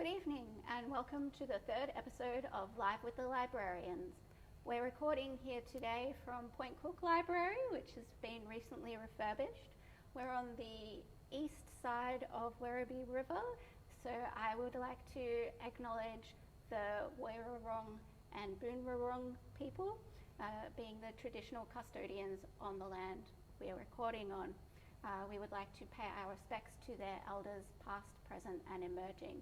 Good evening and welcome to the third episode of Live with the Librarians. We're recording here today from Point Cook Library, which has been recently refurbished. We're on the east side of Werribee River, so I would like to acknowledge the Werrorong and Boonwurrung people, being the traditional custodians on the land we are recording on. We would like to pay our respects to their elders past, present and emerging.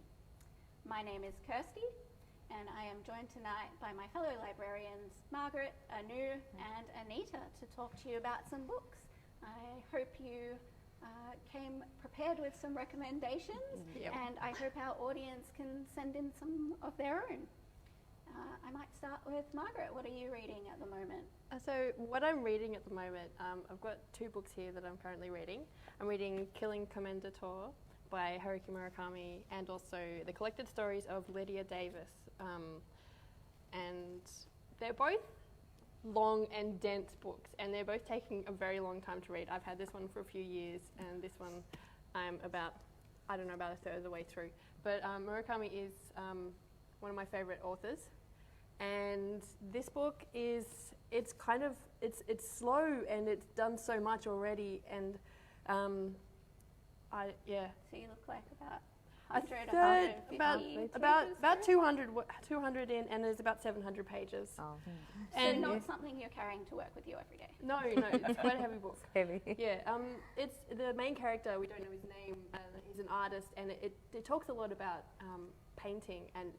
My name is Kirsty and I am joined tonight by my fellow librarians Margaret, Anu and Anita to talk to you about some books. I hope you came prepared with some recommendations. Yep. And I hope our audience can send in some of their own. I might start with Margaret. What are you reading at the moment? So what I'm reading at the moment, I've got two books here that I'm currently reading. I'm reading Killing Commendator by Haruki Murakami and also the collected stories of Lydia Davis. And they're both long and dense books and they're both taking a very long time to read. I've had this one for a few years and this one I'm about a third of the way through. But Murakami is one of my favourite authors. And this book is, it's slow and it's done so much already. And So you look like about 200 in, and there's about 700 pages. Oh. And not something you're carrying to work with you every day. No, it's quite a heavy book. Heavy. Yeah, it's the main character. We don't know his name. He's an artist, and it talks a lot about painting and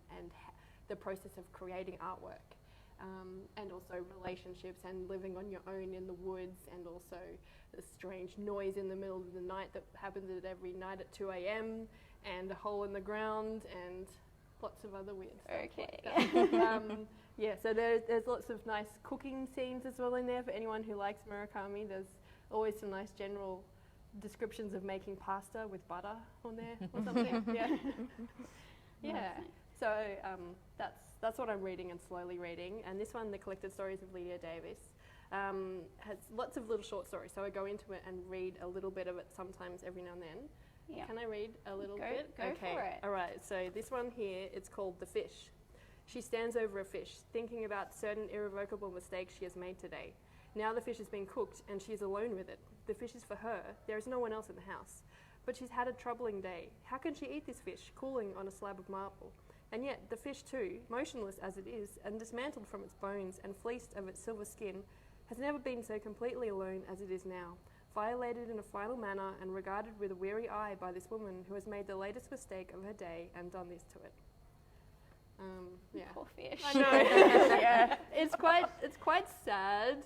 the process of creating artwork, and also relationships and living on your own in the woods, and also the strange noise in the middle of the night that happens every night at 2 a.m. and a hole in the ground and lots of other weird stuff. Okay. So there's lots of nice cooking scenes as well in there for anyone who likes Murakami. There's always some nice general descriptions of making pasta with butter on there or something. Yeah. So that's what I'm reading and slowly reading. And this one, The Collected Stories of Lydia Davis, has lots of little short stories. So I go into it and read a little bit of it sometimes every now and then. Yeah. Can I read a little bit? Go for it. All right. So this one here, it's called The Fish. She stands over a fish, thinking about certain irrevocable mistakes she has made today. Now the fish has been cooked and she is alone with it. The fish is for her. There is no one else in the house. But she's had a troubling day. How can she eat this fish, cooling on a slab of marble? And yet the fish too, motionless as it is, and dismantled from its bones and fleeced of its silver skin, has never been so completely alone as it is now, violated in a final manner and regarded with a weary eye by this woman who has made the latest mistake of her day and done this to it. Poor fish. I know. Yeah, it's quite sad,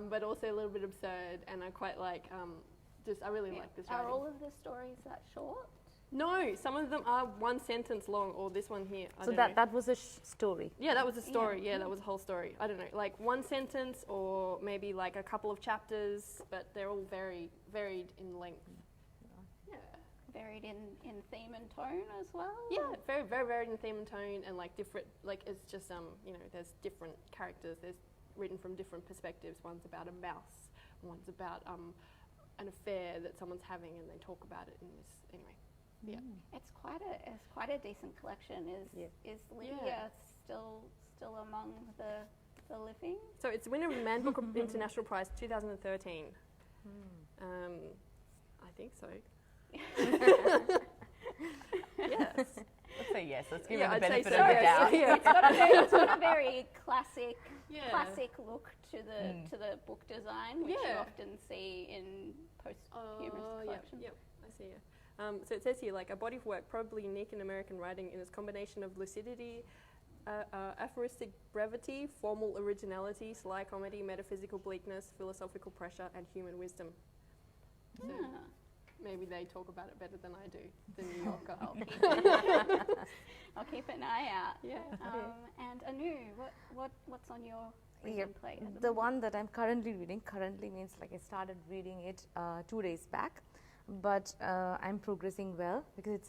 but also a little bit absurd, and I quite like. I really like this writing. Are all of the stories that short? No, some of them are one sentence long, or this one here. So that was a story? Yeah, that was a story. Yeah, that was a whole story. I don't know, like one sentence or maybe like a couple of chapters, but they're all varied in length. Yeah. Varied in theme and tone as well? Yeah, very, very varied in theme and tone, and like different, like it's just, there's different characters. There's written from different perspectives. One's about a mouse, one's about an affair that someone's having, and they talk about it in this, anyway. Yeah, it's quite a decent collection. Is Lydia still among the living? So it's winner of the Man Book International Prize 2013. I think so. Yes. Let's say yes. Let's give it the benefit so. of the doubt. Yeah. It's got a very classic look to the book design, which you often see in posthumous collections. Yep, I see. Yeah. So it says here, like, a body of work probably unique in American writing in its combination of lucidity, aphoristic brevity, formal originality, sly comedy, metaphysical bleakness, philosophical pressure, and human wisdom. So maybe they talk about it better than I do, the New Yorker. I'll keep an eye out. Yeah. And Anu, what's on your reading plate? The one that I'm currently reading, currently means like I started reading it 2 days back. But I'm progressing well because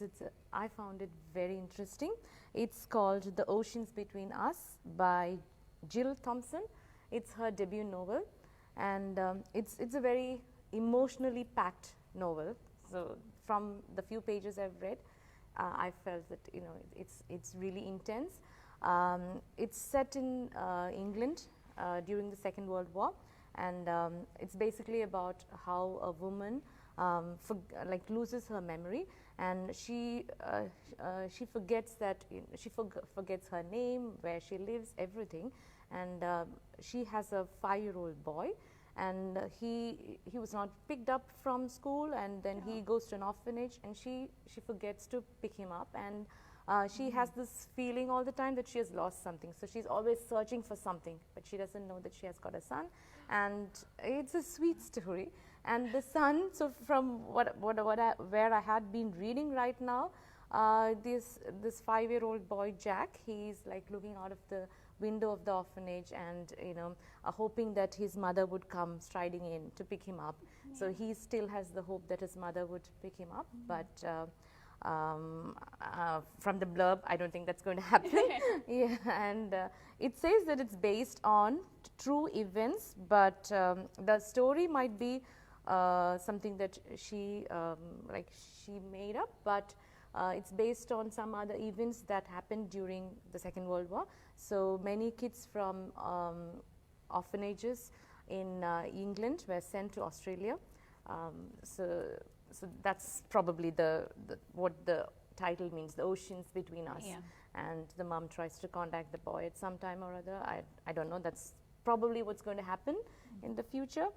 I found it very interesting. It's called The Oceans Between Us by Jill Thompson. It's her debut novel, and it's a very emotionally packed novel. So from the few pages I've read, I felt that it's really intense. It's set in England during the Second World War, and it's basically about how a woman loses her memory, and she forgets that she forgets her name, where she lives, everything, and she has a 5-year-old boy, and he was not picked up from school, and then he goes to an orphanage, and she forgets to pick him up, and she has this feeling all the time that she has lost something, so she's always searching for something, but she doesn't know that she has got a son, and it's a sweet story. And the son, so from where I had been reading right now, this 5-year-old boy Jack, he's like looking out of the window of the orphanage and hoping that his mother would come striding in to pick him up. So he still has the hope that his mother would pick him up, but from the blurb, I don't think that's going to happen. Yeah, and it says that it's based on true events, but the story might be something that she made up, but it's based on some other events that happened during the Second World War. So many kids from orphanages in England were sent to Australia. So that's probably what the title means, the oceans between us. Yeah. And the mom tries to contact the boy at some time or other. I don't know, that's probably what's going to happen in the future.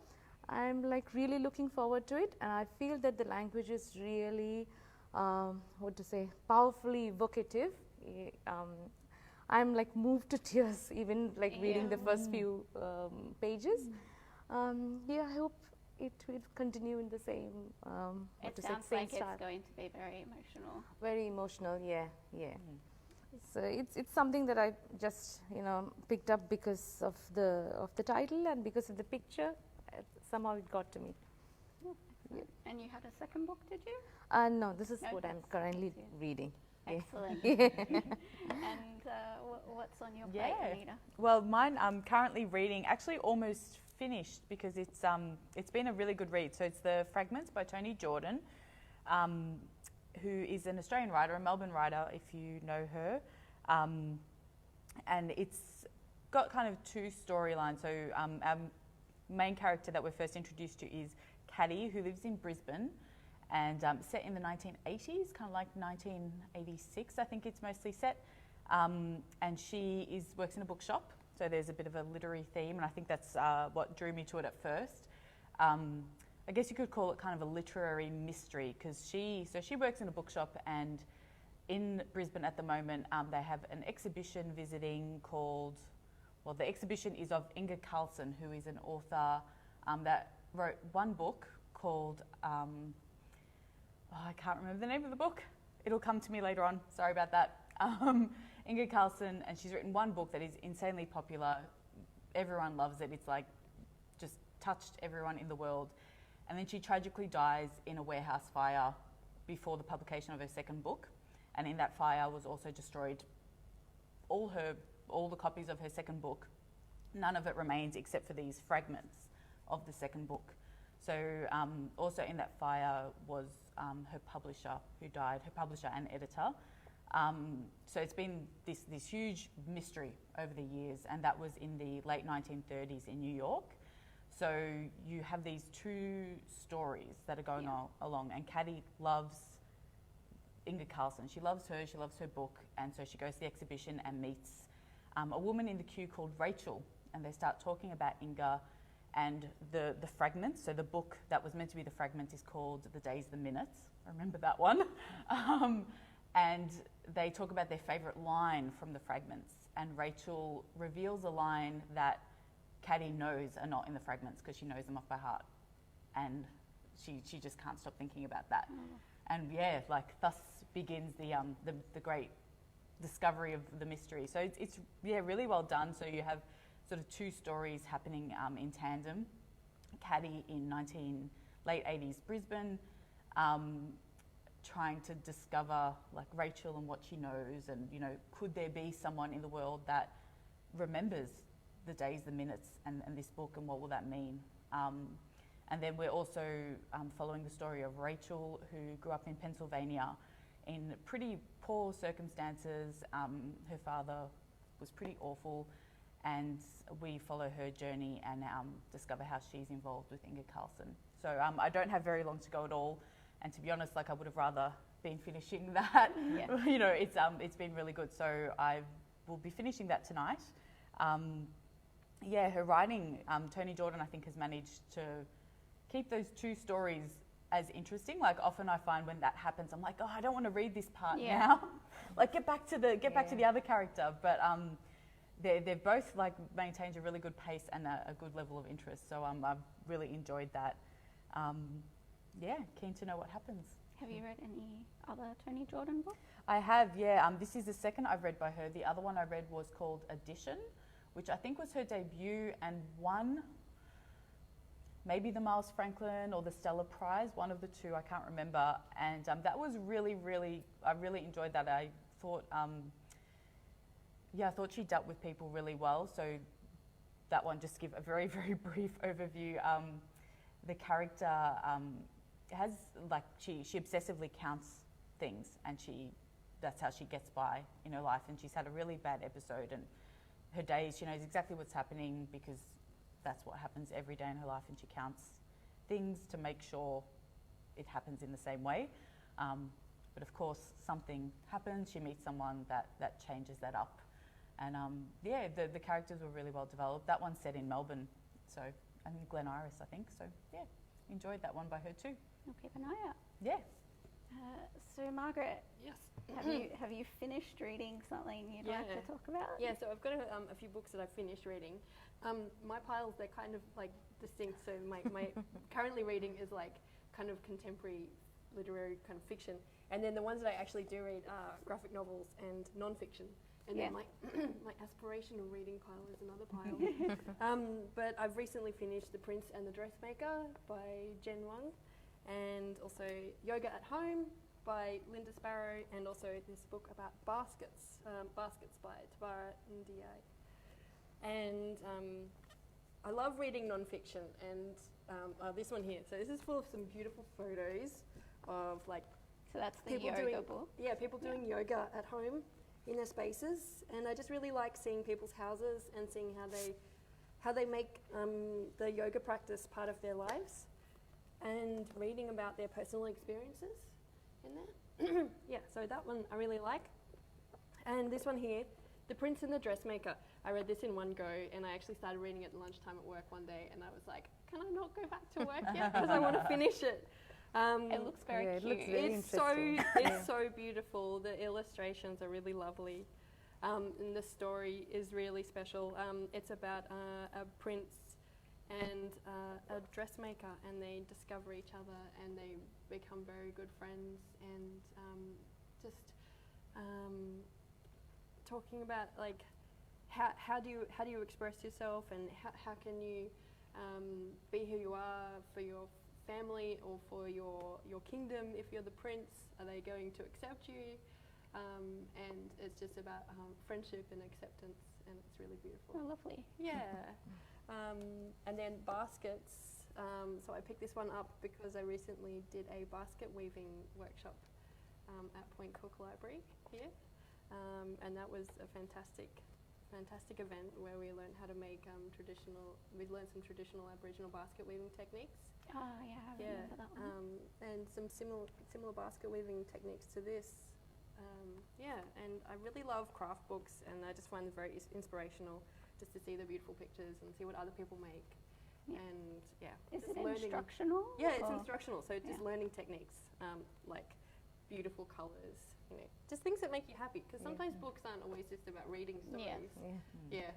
I'm like really looking forward to it, and I feel that the language is really, powerfully evocative. I'm like moved to tears even like reading the first few pages. I hope it will continue in the same It same sounds like style. it's going to be very emotional. Very emotional, yeah. So it's something that I just picked up because of the title and because of the picture. Somehow it got to me. Yeah. And you had a second book, did you? No, this is what I'm currently reading. Excellent. Yeah. And what's on your plate, Anita? Well, mine I'm currently reading, actually almost finished because it's been a really good read. So it's the Fragments by Toni Jordan, who is an Australian writer, a Melbourne writer, if you know her. And it's got kind of two storylines. So our main character that we're first introduced to is Caddy, who lives in Brisbane, and set in the 1980s, kind of like 1986, I think it's mostly set. And she works in a bookshop, so there's a bit of a literary theme, and I think that's what drew me to it at first. I guess you could call it kind of a literary mystery, because she works in a bookshop, and in Brisbane at the moment they have an exhibition visiting called, well, the exhibition is of Inga Carlson, who is an author that wrote one book called, I can't remember the name of the book. It'll come to me later on. Sorry about that. Inga Carlson, and she's written one book that is insanely popular. Everyone loves it. It's like just touched everyone in the world. And then she tragically dies in a warehouse fire before the publication of her second book. And in that fire was also destroyed all the copies of her second book. None of it remains except for these fragments of the second book. So also in that fire was her publisher who died, her publisher and editor. So it's been this huge mystery over the years, and that was in the late 1930s in New York. So you have these two stories that are going along, and Caddy loves Inga Carlson. She loves her book, and so she goes to the exhibition and meets a woman in the queue called Rachel, and they start talking about Inga and the fragments. So the book that was meant to be the fragments is called The Days, the Minutes. I remember that one. And they talk about their favourite line from the fragments, and Rachel reveals a line that Caddy knows are not in the fragments because she knows them off by heart, and she just can't stop thinking about that. And thus begins the great discovery of the mystery. So it's really well done. So you have sort of two stories happening in tandem. Caddy in late 80s Brisbane, trying to discover like Rachel and what she knows, and could there be someone in the world that remembers the days, the minutes, and this book, and what will that mean? And then we're also following the story of Rachel, who grew up in Pennsylvania in pretty poor circumstances. Her father was pretty awful, and we follow her journey and discover how she's involved with Inga Carlson. So I don't have very long to go at all, and to be honest, like I would have rather been finishing that. Yeah. You know, it's been really good. So I will be finishing that tonight. Her writing, Toni Jordan, I think, has managed to keep those two stories as interesting. Like often I find when that happens, I'm like, oh, I don't want to read this part now. Like get back to the other character. But they've both like maintained a really good pace and a good level of interest. So I've really enjoyed that. Keen to know what happens. Have you read any other Toni Jordan books? I have, yeah. This is the second I've read by her. The other one I read was called Addition, which I think was her debut and won maybe the Miles Franklin or the Stella Prize, one of the two, I can't remember. And that was really, I really enjoyed that. I thought, I thought she dealt with people really well. So that one, just to give a very, very brief overview. The character has, like, she obsessively counts things, and that's how she gets by in her life. And she's had a really bad episode, and her days, she knows exactly what's happening because that's what happens every day in her life, and she counts things to make sure it happens in the same way. But of course, something happens, she meets someone that changes that up. And the characters were really well developed. That one's set in Melbourne, so, and Glen Iris, I think. So yeah, enjoyed that one by her too. I'll keep an eye out. Yeah. So Margaret, Yes. have you finished reading something you'd like to talk about? Yeah, so I've got a few books that I've finished reading. My piles, they're kind of like distinct. So my currently reading is like kind of contemporary literary kind of fiction. And then the ones that I actually do read are graphic novels and non-fiction. And then my aspirational reading pile is another pile. But I've recently finished The Prince and the Dressmaker by Jen Wang, and also Yoga at Home by Linda Sparrow, and also this book about baskets, Baskets by Tabara Ndiaye. And I love reading non-fiction, and this one here. So this is full of some beautiful photos of like. So that's the people yoga book. Yeah, people doing yoga at home in their spaces, and I just really like seeing people's houses and seeing how they make the yoga practice part of their lives, and reading about their personal experiences in there. Yeah, so that one I really like. And this one here, The Prince and the Dressmaker. I read this in one go, and I actually started reading it at lunchtime at work one day, and I was like, can I not go back to work yet? Because I want to finish it. It looks very cute. It looks very interesting. It's so beautiful. The illustrations are really lovely. And the story is really special. It's about a prince and a dressmaker, and they discover each other and they become very good friends, and talking about like how do you express yourself, and how can you be who you are for your family or for your kingdom. If you're the prince, are they going to accept you? And it's just about friendship and acceptance, and it's really beautiful. Oh, lovely. Yeah. And then baskets. So I picked this one up because I recently did a basket weaving workshop at Point Cook Library here, and that was a fantastic event where we learned how to make we learned some traditional Aboriginal basket weaving techniques. Oh yeah, I remember that one. And some similar basket weaving techniques to this. And I really love craft books, and I just find them very inspirational, just to see the beautiful pictures and see what other people make. Yeah. And is just it instructional? Yeah, it's instructional. So just learning techniques, like beautiful colours, just things that make you happy. Because sometimes books aren't always just about reading stories. Yeah,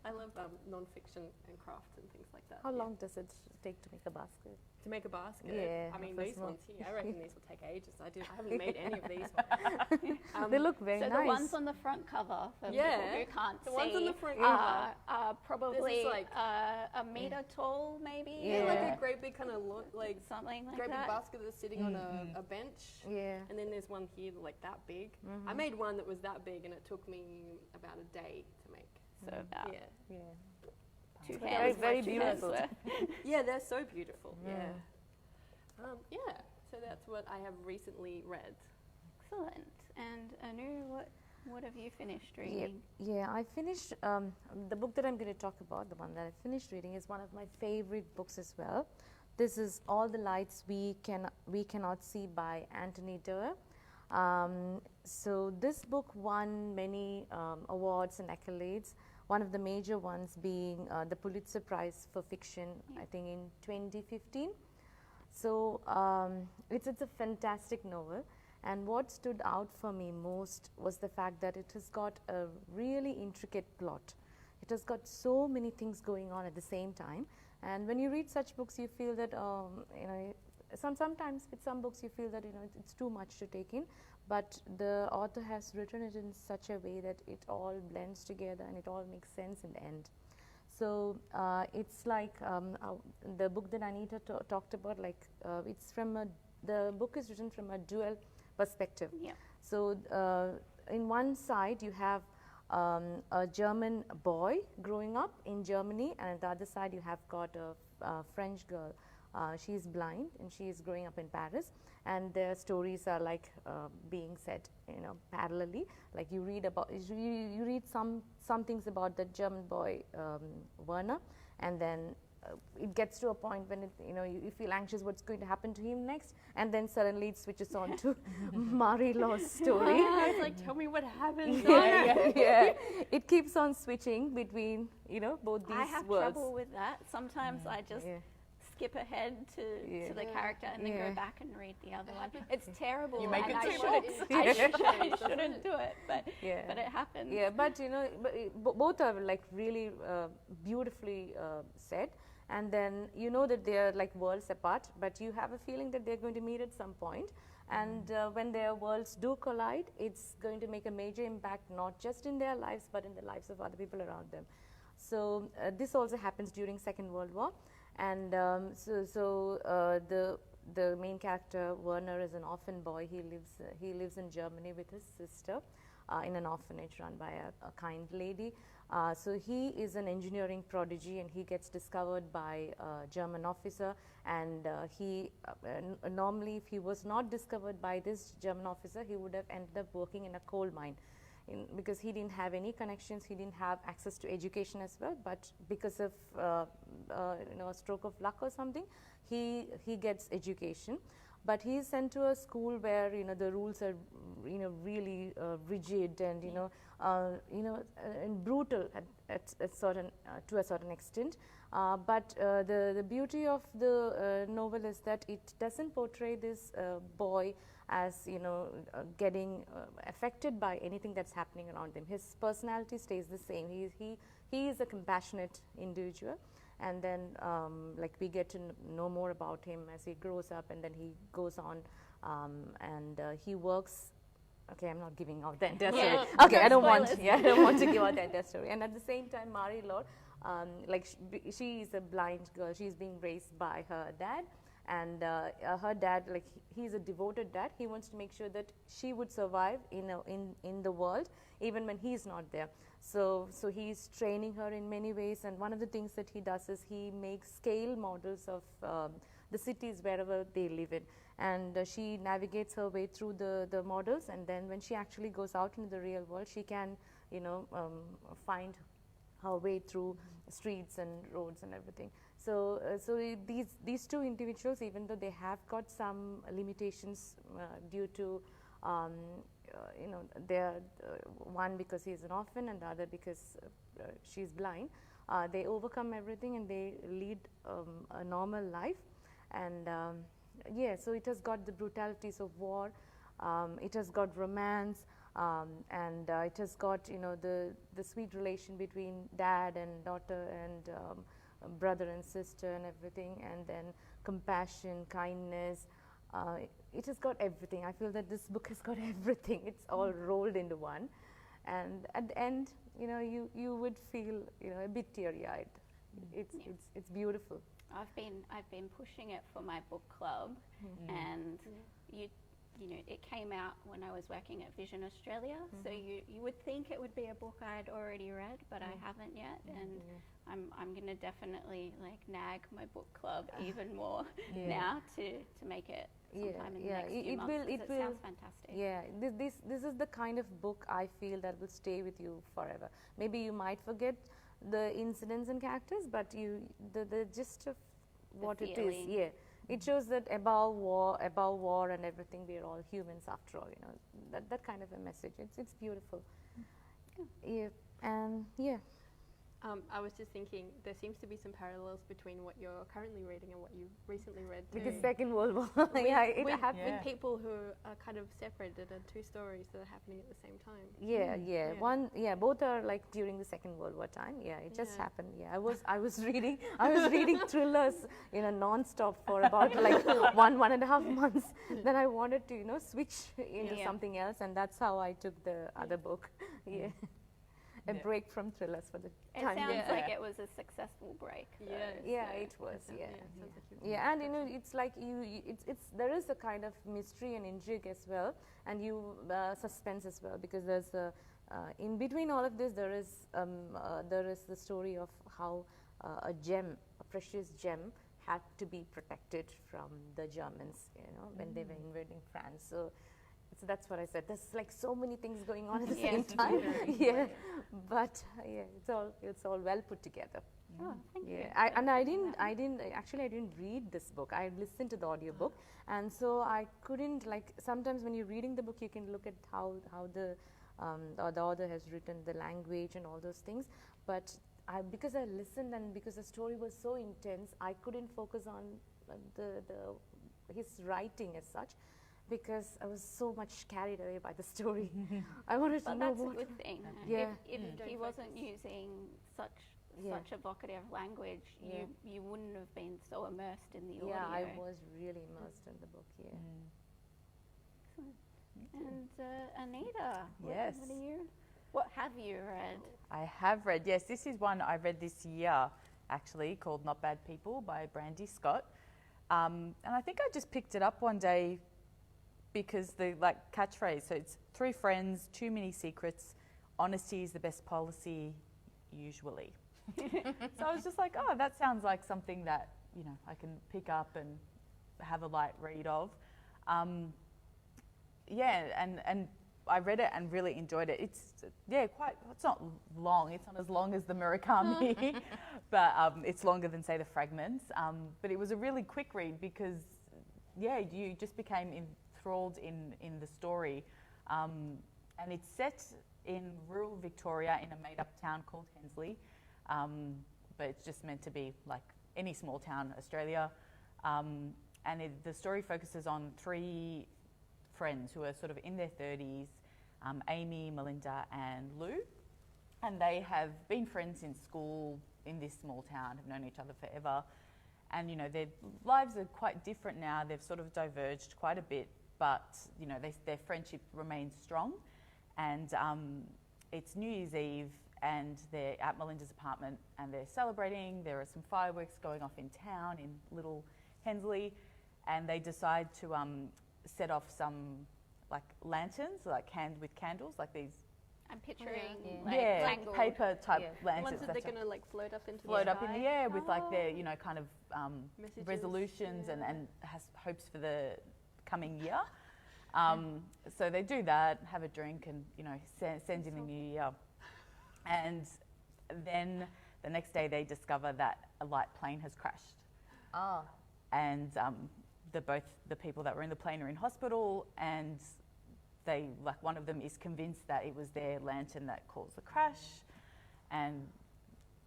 I love non-fiction and craft and things like that. How long does it take to make a basket? To make a basket? Yeah. I mean, for these small. ones here, I reckon these will take ages. I haven't made any of these ones. They look very so nice. the ones on the front cover, for people who can't the see, ones on the front are probably like a metre tall, maybe. Yeah, like a great big kind of like something like great that. big basket that's sitting on a bench. Yeah. And then there's one here like that big. I made one that was that big, and it took me about a day to make. So about Yeah. 2 Very, hands, very like 2 hands beautiful. worth. Yeah, they're so beautiful. Yeah. So that's what I have recently read. Excellent. And Anu, what have you finished reading? Yeah, I finished the book that I'm going to talk about. The one that I finished reading is one of my favorite books as well. This is All the Lights We Cannot See by Anthony Doerr. So this book won many awards and accolades. One of the major ones being the Pulitzer Prize for Fiction, I think in 2015. So it's a fantastic novel, and what stood out for me most was the fact that it has got a really intricate plot. It has got so many things going on at the same time, and when you read such books, you feel that you know, sometimes with some books you feel that it's too much to take in, but the author has written it in such a way that it all blends together and it all makes sense in the end. So it's like the book that Anita talked about, like it's from the book is written from a dual perspective. Yeah. So in one side you have a German boy growing up in Germany, and on the other side you have got a French girl. She is blind and she is growing up in Paris, and their stories are like being said, parallelly. Like you read about, you read some things about the German boy Werner, and then it gets to a point when you feel anxious what's going to happen to him next, and then suddenly it switches on to Marie-Laur's story. It's like, tell me what happened. Yeah. It keeps on switching between both these I have worlds. trouble with that. Sometimes I just skip ahead to the character and then go back and read the other one. It's terrible. You make and it I shouldn't do it, but it happens. Yeah, but both are like really beautifully said, and then that they are like worlds apart, but you have a feeling that they're going to meet at some point, and when their worlds do collide, it's going to make a major impact not just in their lives but in the lives of other people around them. So this also happens during Second World War. And the main character Werner is an orphan boy. He lives in Germany with his sister in an orphanage run by a kind lady. So he is an engineering prodigy, and he gets discovered by a German officer. And he normally, if he was not discovered by this German officer, he would have ended up working in a coal mine. Because he didn't have any connections, he didn't have access to education as well, but because of a stroke of luck or something, he gets education. But he is sent to a school where the rules are really rigid and and brutal to a certain extent. But the beauty of the novel is that it doesn't portray this boy as getting affected by anything that's happening around him. His personality stays the same. He is a compassionate individual, and then like we get to know more about him as he grows up, and then he goes on and he works. Okay, I'm not giving out the entire story. Okay, I don't want to give out the entire story. And at the same time, Marie-Laure, like she is a blind girl. She's being raised by her dad. And her dad, like he's a devoted dad. He wants to make sure that she would survive in the world, even when he's not there. So he's training her in many ways. And one of the things that he does is he makes scale models of the cities wherever they live in. And she navigates her way through the models. And then when she actually goes out into the real world, she can, find her way through streets and roads and everything. So these two individuals, even though they have got some limitations due to they're one because he's an orphan and the other because she's blind, they overcome everything and they lead a normal life. And so it has got the brutalities of war, it has got romance, and it has got the sweet relation between dad and daughter and brother and sister and everything, and then compassion, kindness. It has got everything. I feel that this book has got everything. It's all rolled into one, and at the end, you would feel a bit teary-eyed. It's beautiful. I've been pushing it for my book club, and it came out when I was working at Vision Australia. So you would think it would be a book I'd already read, but I haven't yet, and I'm going to definitely like nag my book club even more now to make it sometime in the yeah, next it- few it months, will- 'cause it it will- sounds fantastic. Yeah, this is the kind of book I feel that will stay with you forever. Maybe you might forget the incidents and characters, but the gist of what it is, feeling. yeah, it shows that above war and everything, we are all humans after all. That kind of a message. It's beautiful. Yeah, and yeah. I was just thinking, there seems to be some parallels between what you're currently reading and what you recently read too. Because Second World War, with, yeah, it with, happened. with people who are kind of separated and two stories that are happening at the same time. Yeah. Both are like during the Second World War time. Yeah, it just Yeah. happened. Yeah, I was reading thrillers, non-stop for about like 1.5 months. Then I wanted to, switch into Yeah. something else, and that's how I took the other book. Yeah. A Yeah. break from thrillers for the It time. sounds being. like it was a successful break. though, Yeah, so- it was. Yeah. sounds like you- Yeah, and it's like it's there is a kind of mystery and intrigue as well, and suspense as well, because there's in between all of this there is the story of how a precious gem, had to be protected from the Germans, when they were invading France. So that's what I said. There's like so many things going on at the same Yes. time. Yeah, but it's all well put together. Oh, thank you. Yeah, I didn't read this book. I listened to the audiobook, and so I couldn't sometimes when you're reading the book, you can look at how the author has written the language and all those things. But because I listened and because the story was so intense, I couldn't focus on his writing as such, because I was so much carried away by the story. I wanted to But know that's a what. good thing. Yeah. If Don't he wasn't focus. using such Yeah. evocative language, Yeah. you wouldn't have been so immersed in the Yeah, I audio. was really immersed in the book. Yeah. And Anita, Yes. what have you read? I have read, yes, this is one I read this year, actually, called Not Bad People by Brandy Scott. And I think I just picked it up one day because the catchphrase, so it's 3 friends, too many secrets, honesty is the best policy, usually. So I was just like, oh, that sounds like something that, I can pick up and have a light read of. And I read it and really enjoyed it. It's not long. It's not as long as the Murakami, but it's longer than, say, the Fragments. But it was a really quick read because, you just became enthralled in the story. And it's set in rural Victoria in a made-up town called Hensley. But it's just meant to be like any small town, Australia. And the story focuses on 3 friends who are sort of in their 30s, Amy, Melinda and Lou. And they have been friends since school in this small town, have known each other forever. And, their lives are quite different now. They've sort of diverged quite a bit, but, their friendship remains strong. And it's New Year's Eve and they're at Melinda's apartment and they're celebrating. There are some fireworks going off in town in little Hensley, and they decide to set off some lanterns, with candles, like these I'm picturing Yeah. tangled. paper type Yeah. The lanterns. ones that that's they're going to float up into float the up sky. in the air with their kind of Messages, resolutions yeah. and has hopes for the coming year. So they do that, have a drink, and send in the new year. And then the next day they discover that a light plane has crashed. Ah. And both the people that were in the plane are in hospital, and they one of them is convinced that it was their lantern that caused the crash, and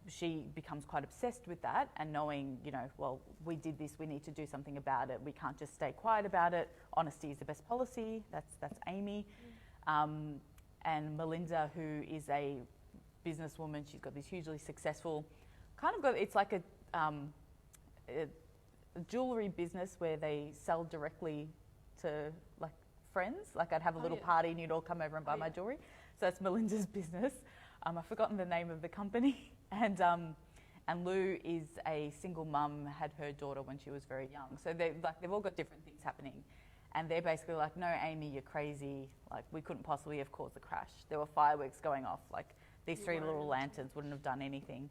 she becomes quite obsessed with that, and knowing, well, we did this, we need to do something about it. We can't just stay quiet about it. Honesty is the best policy. That's Amy. And Melinda, who is a businesswoman, she's got this hugely successful, it's like a jewellery business where they sell directly to friends. I'd have a little party and you'd all come over and buy my jewellery. So that's Melinda's business. I've forgotten the name of the company. And Lou is a single mum, had her daughter when she was very young. So they've all got different things happening. And they're basically like, no, Amy, you're crazy. We couldn't possibly have caused the crash. There were fireworks going off. These 3 little lanterns wouldn't have done anything.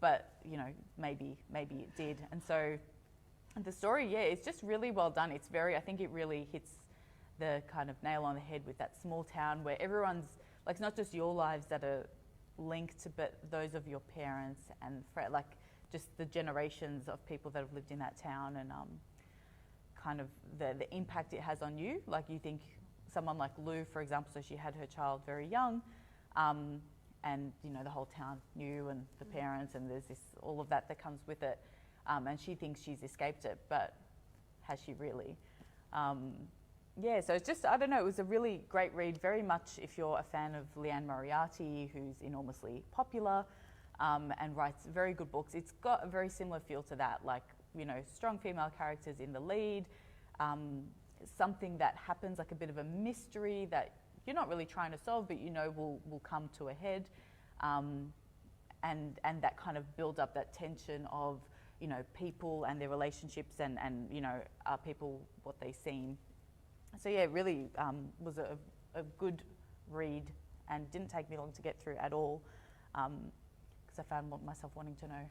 But, maybe it did. And so the story, it's just really well done. It's very, I think it really hits the kind of nail on the head with that small town where everyone's, like, it's not just your lives that are linked, but those of your parents and like just the generations of people that have lived in that town, and kind of the impact it has on you. Like, you think someone like Lou, for example, so she had her child very young, and you know, the whole town knew, and the parents, and there's this, all of that comes with it, and she thinks she's escaped it, but has she really? So it's just, I don't know, it was a really great read, very much if you're a fan of Leanne Moriarty, who's enormously popular, and writes very good books. It's got a very similar feel to that, like, you know, strong female characters in the lead, something that happens, like a bit of a mystery that you're not really trying to solve, but you know will come to a head, and that kind of build up that tension of, you know, people and their relationships, and you know, are people what they seem. So yeah, it really was a good read, and didn't take me long to get through at all, because I found myself wanting to know,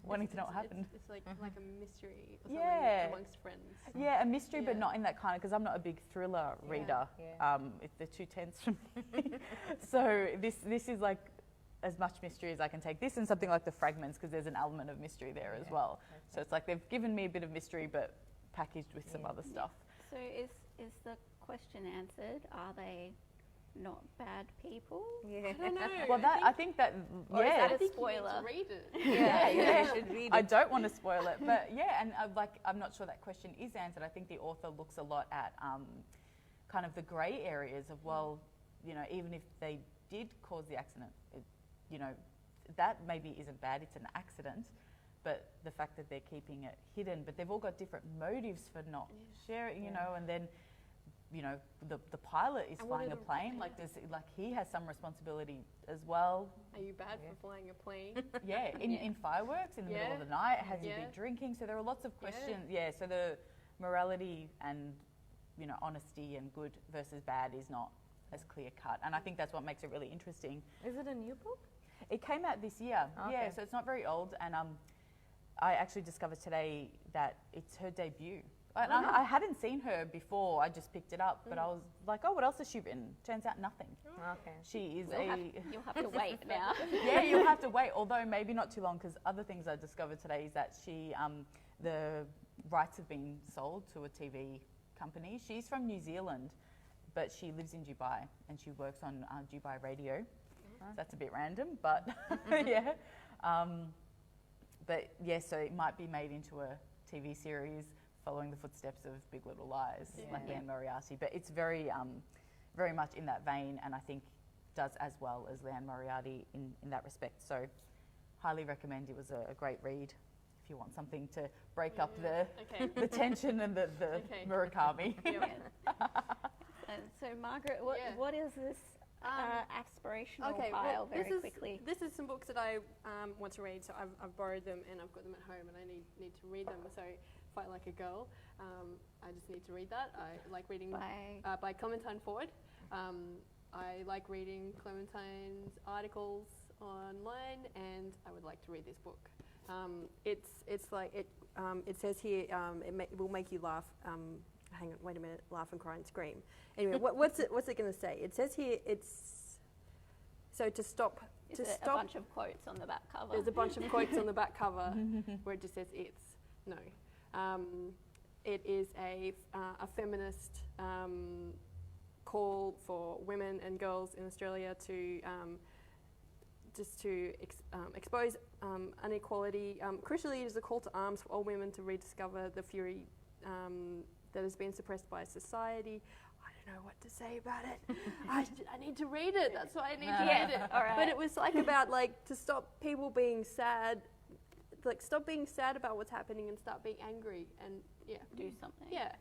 wanting to know what happened. It's like a mystery or something amongst friends. Yeah, a mystery, but not in that kind of, because I'm not a big thriller reader. They're too tense for me. So this is like as much mystery as I can take. This and something like the Fragments, because there's an element of mystery there as well. So it's like they've given me a bit of mystery, but packaged with some other stuff. So is the question answered? Are they not bad people? I don't know. Well, I think that, Or is that I a think spoiler? you need to read it. You should read it. I don't want to spoil it, but and I'm not sure that question is answered. I think the author looks a lot at kind of the grey areas of, well, you know, even if they did cause the accident, you know, that maybe isn't bad, it's an accident, but the fact that they're keeping it hidden, but they've all got different motives for not sharing, you know, and then, you know, the pilot is flying a plane, like he has some responsibility as well. Are you bad for flying a plane? In fireworks in the middle of the night, has he been drinking? So there are lots of questions. So the morality and, you know, honesty and good versus bad is not as clear cut, and I think that's what makes it really interesting. Is it a new book? It came out this year, so it's not very old, and I actually discovered today that it's her debut. And I hadn't seen her before, I just picked it up, but I was like, oh, what else has she written? Turns out nothing. Okay. She is You'll have to wait now. you'll have to wait, although maybe not too long, because other things I discovered today is that she, the rights have been sold to a TV company. She's from New Zealand, but she lives in Dubai, and she works on Dubai radio. So that's a bit random, but so it might be made into a TV series following the footsteps of Big Little Lies, like Leanne Moriarty. But it's very, very much in that vein, and I think does as well as Leanne Moriarty in that respect. So highly recommend. It was a great read if you want something to break up the tension and the Murakami. And so Margaret, what is this aspirational pile quickly? This is some books that I want to read, so I've borrowed them and I've got them at home, and I need to read them. So Fight Like a Girl, I just need to read that. I like reading by Clementine Ford. I like reading Clementine's articles online, and I would like to read this book. It's like it says here, it will make you laugh. Hang on, wait a minute, laugh and cry and scream. Anyway, what's it going to say? It says here, to stop. Is it a bunch of quotes on the back cover? There's a bunch of quotes on the back cover where it just says it's. No. It is a feminist call for women and girls in Australia to expose inequality. Crucially, it is a call to arms for all women to rediscover the fury that has been suppressed by society. I don't know what to say about it. I need to read it. That's why I need to read it. All right. But it was like about to stop people being sad, stop being sad about what's happening and start being angry and do something. Yeah.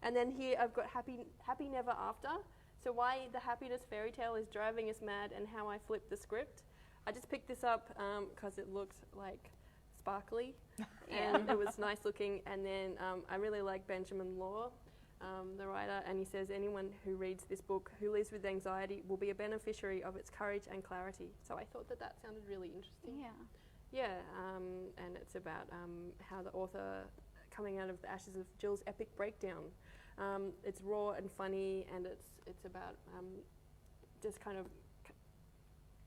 And then here I've got happy never after. So why the happiness fairy tale is driving us mad and how I flipped the script. I just picked this up because it looked like sparkly and it was nice looking, and then I really like Benjamin Law, the writer, and he says anyone who reads this book who lives with anxiety will be a beneficiary of its courage and clarity. So I thought that sounded really interesting. And it's about how the author coming out of the ashes of Jill's epic breakdown. It's raw and funny, and it's about just kind of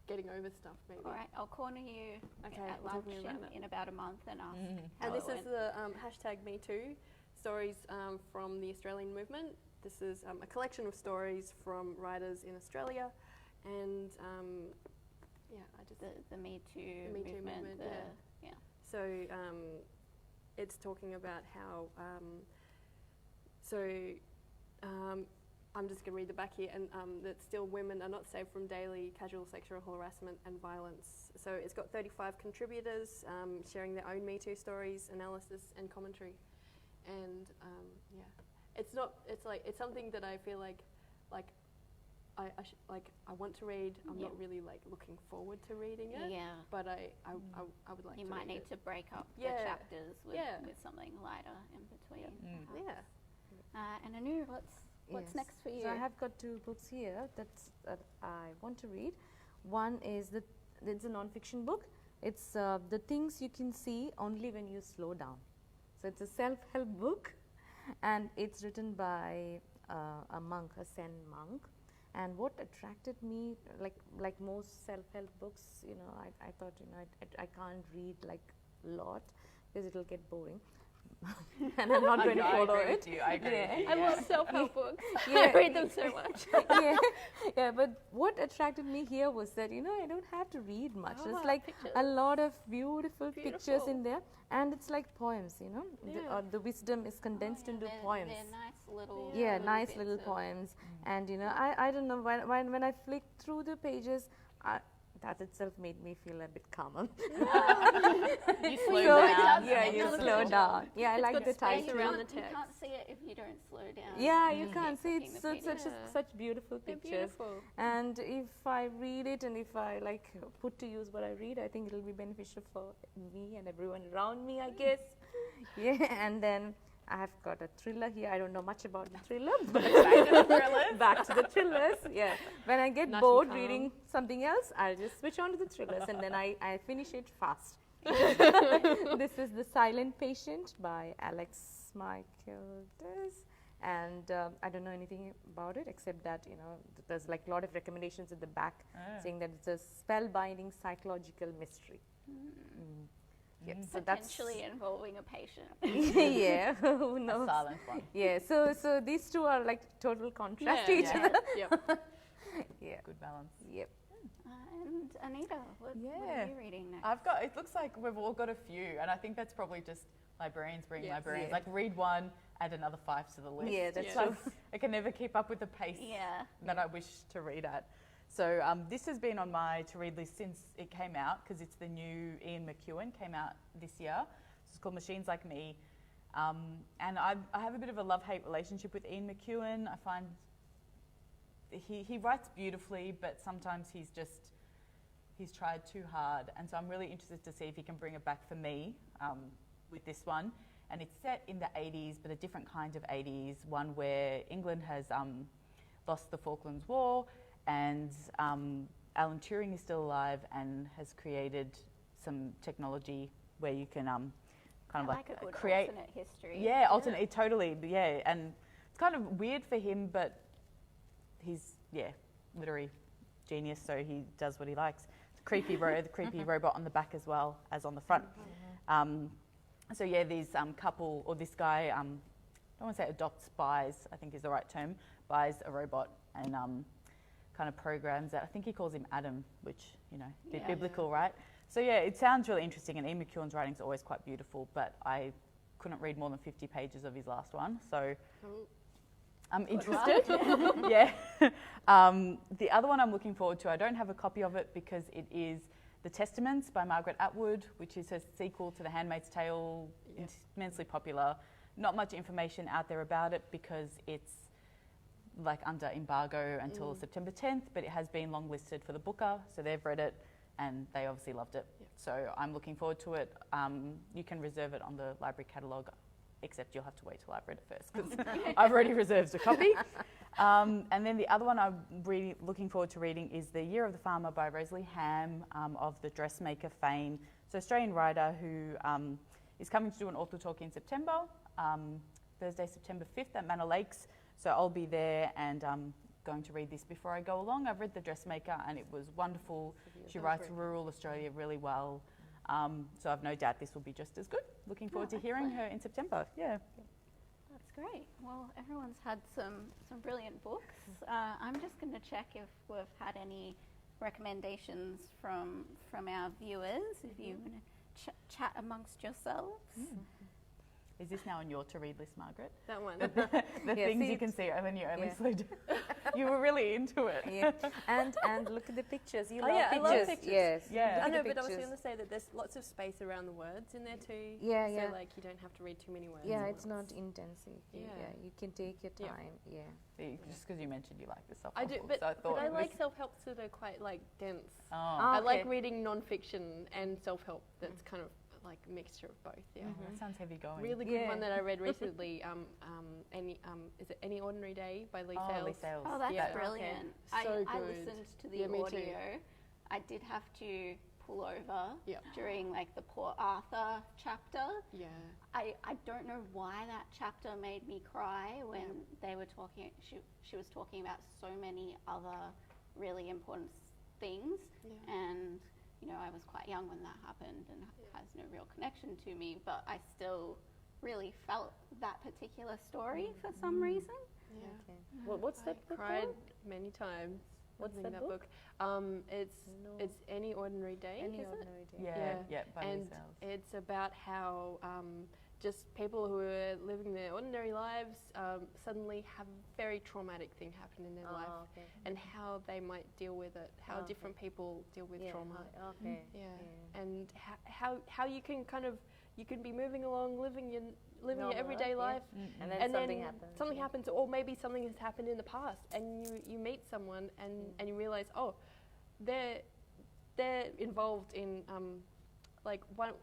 getting over stuff, maybe. All right, I'll corner you Okay, at we'll talk lunch about that. in about a month and ask how And this it is went. the hashtag #MeToo stories from the Australian movement. This is a collection of stories from writers in Australia, and the Me Too The Me Too movement, yeah. So it's talking about how. I'm just going to read the back here, and that still women are not safe from daily casual sexual harassment and violence. So it's got 35 contributors sharing their own Me Too stories, analysis, and commentary. And it's not. It's something that I feel like I want to read. I'm not really looking forward to reading it. Yeah. But I would like. You to might read need it. to break up the Yeah. chapters with something lighter in between. Yeah. And Anu, what's Yes. next for you? So I have got 2 books here that I want to read. One is it's a non-fiction book. It's The Things You Can See Only When You Slow Down. So it's a self-help book, and it's written by a monk, a Zen monk. And what attracted me, like most self-help books, I thought, I can't read a lot because it'll get boring. And I'm not going to follow I agree it. with you. I agree with you. I love self-help books. Yeah. I read them so much. yeah. But what attracted me here was that I don't have to read much. There's Pictures. a lot of beautiful pictures in there, and it's like poems. The wisdom is condensed into poems. They're nice little. Nice bits little of- poems, and I don't know when I flicked through the pages, that itself made me feel a bit calmer. You slow So- down. Yeah, It you does slow look down. Yeah, I like got the space title. around the You text. can't see it if you don't slow down. Yeah, you Keep can't see clicking it's the such beautiful They're pictures. beautiful. And if I read it and if I put to use what I read, I think it'll be beneficial for me and everyone around me, I guess. Yeah, and then I have got a thriller here. I don't know much about the thriller, but back to the thrillers. Yeah, when I get Nice and bored calm. reading something else, I'll just switch on to the thrillers, and then I finish it fast. This is The Silent Patient by Alex Michaelis. And I don't know anything about it except that there's a lot of recommendations at the back saying that it's a spellbinding psychological mystery. Yep, so that's Potentially involving a patient. yeah, who A knows? silent one. Yeah, so these two are total contrast to each yeah. other. Yep. Yeah, Good balance. yep. And Anita, what Yeah. are you reading next? It looks like we've all got a few, and I think that's probably just librarians being Yes. librarians. Yeah. Read one, add another 5 to the list. Yeah, that's Yeah. true. I can never keep up with the pace Yeah. that I wish to read at. So this has been on my to-read list since it came out, because it's the new Ian McEwan, came out this year. It's called Machines Like Me. And I have a bit of a love-hate relationship with Ian McEwan. I find he writes beautifully, but sometimes he's tried too hard. And so I'm really interested to see if he can bring it back for me with this one. And it's set in the 80s, but a different kind of 80s, one where England has lost the Falklands War, and Alan Turing is still alive and has created some technology where you can kind of I like a good create alternate history. yeah, alternate, totally, yeah. And it's kind of weird for him, but he's, literary genius, so he does what he likes. The creepy robot on the back as well as on the front. So these couple, or this guy, I don't want to say buys, I think is the right term, buys a robot and kind of programs it. I think he calls him Adam, which, a bit Yeah. biblical, right? So it sounds really interesting, and Ian McEwan's writing's always quite beautiful, but I couldn't read more than 50 pages of his last one, so I'm interested. Yeah. The other one I'm looking forward to, I don't have a copy of it because it is The Testaments by Margaret Atwood, which is a sequel to The Handmaid's Tale, immensely popular. Not much information out there about it because it's under embargo until September 10th, but it has been longlisted for the Booker, so they've read it and they obviously loved it. Yep. So I'm looking forward to it. You can reserve it on the library catalogue, except you'll have to wait till I've read it first because I've already reserved a copy. And then the other one I'm really looking forward to reading is The Year of the Farmer by Rosalie Ham of the Dressmaker fame. So Australian writer who is coming to do an author talk in September. Thursday, September 5th at Manor Lakes. So I'll be there and going to read this before I go along. I've read The Dressmaker and it was wonderful. She writes rural Australia really well. So I've no doubt this will be just as good. Looking forward to hearing her in September. Yeah. That's great. Well, everyone's had some brilliant books. I'm just going to check if we've had any recommendations from our viewers, if you want to chat amongst yourselves. Is this now on your to-read list, Margaret? That one. The things you can see when you only slid. You were really into it. Yeah. And look at the pictures. You love I pictures. love pictures. Yes. Yeah. I Look know, at the but I was pictures. going to say that there's lots of space around the words in there too. Yeah, so yeah. like you don't have to read too many words. Yeah, at it's once. not intensive. Yeah. You can take your Yeah. time. Yeah. Just because you mentioned you like the self-help I do, books, but, so I thought but I it was- like self-helps that are quite like dense. Oh. I like Okay. reading non-fiction and self-help that's kind of like a mixture of both. Yeah. That sounds heavy going. Really good Yeah. one that I read recently. Is it Any Ordinary Day by Lee Sales? Lee Sales. Oh, that's Yeah. brilliant. Okay. So I good. listened to the Yeah, me too. audio. I did have to pull over Yeah. during like the Port Arthur chapter. Yeah. I don't know why that chapter made me cry when they were talking. She was talking about so many other really important things, Yeah. and you know I was quite young when that happened and has no real connection to me, but I still really felt that particular story for some reason. Yeah. Okay. What's I that book cried called? many times. What's reading that book? No. It's Any Ordinary Day. Any is it? Ordinary Day. Yeah, by Lee And Sales. it's about how just people who are living their ordinary lives suddenly have a very traumatic thing happen in their life, Okay. and how they might deal with it. How Okay. different people deal with trauma. Okay. Yeah. And how you can kind of you can be moving along, living your everyday yeah. life, And then and something then happens. something happens, or maybe something has happened in the past, and you meet someone, and you realize, oh, they're involved in like one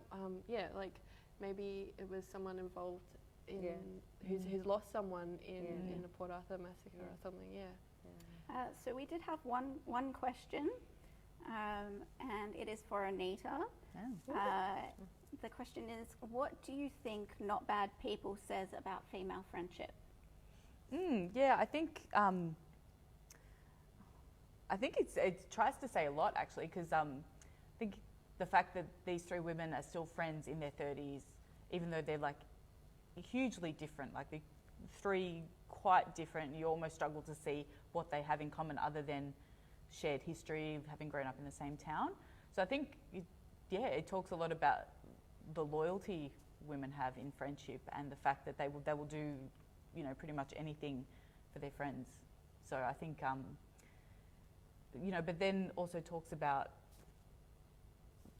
like maybe it was someone involved in who's lost someone in the Port Arthur massacre or something. Yeah. So we did have one question, and it is for Anita. The question is, what do you think Not Bad People says about female friendship? Yeah, I think it tries to say a lot actually, because I think the fact that these three women are still friends in their 30s, even though they're like hugely different, like they're three quite different, you almost struggle to see what they have in common other than shared history of having grown up in the same town. So I think it talks a lot about the loyalty women have in friendship and the fact that they will do, you know, pretty much anything for their friends. So I think, but then also talks about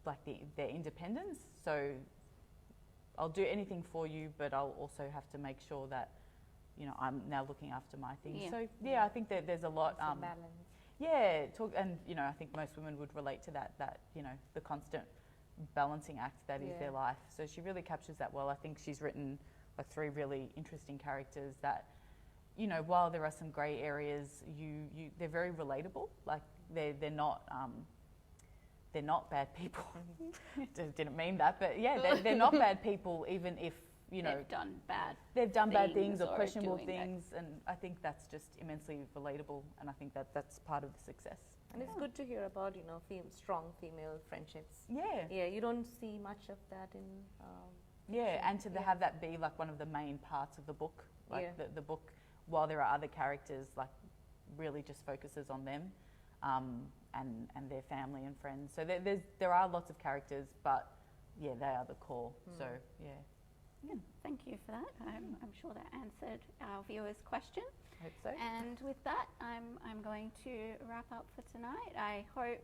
like their independence. So I'll do anything for you, but I'll also have to make sure that, you know, I'm now looking after my things. Yeah. So I think that there's a lot. Balance. Yeah, and you know, I think most women would relate to that you know, the constant balancing act that is their life. So she really captures that well. I think she's written like three really interesting characters that, you know, while there are some grey areas, they're very relatable. Like they're not bad people. Didn't mean that, but yeah, they're not bad people, even if, you know, they've done bad things or or questionable doing things, and I think that's just immensely relatable, and I think that's part of the success. And it's good to hear about, you know, strong female friendships. Yeah. Yeah, you don't see much of that in. And to have that be like one of the main parts of the book, like the book, while there are other characters, like really just focuses on them, and their family and friends. So there are lots of characters, but they are the core. So Thank you for that. I'm sure that answered our viewers' question. I hope so. And with that, I'm going to wrap up for tonight. I hope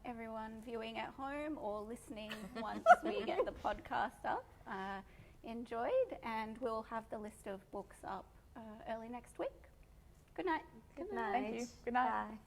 everyone viewing at home or listening once we get the podcast up enjoyed, and we'll have the list of books up early next week. Good night. Good night. Thank you. Good night. Bye.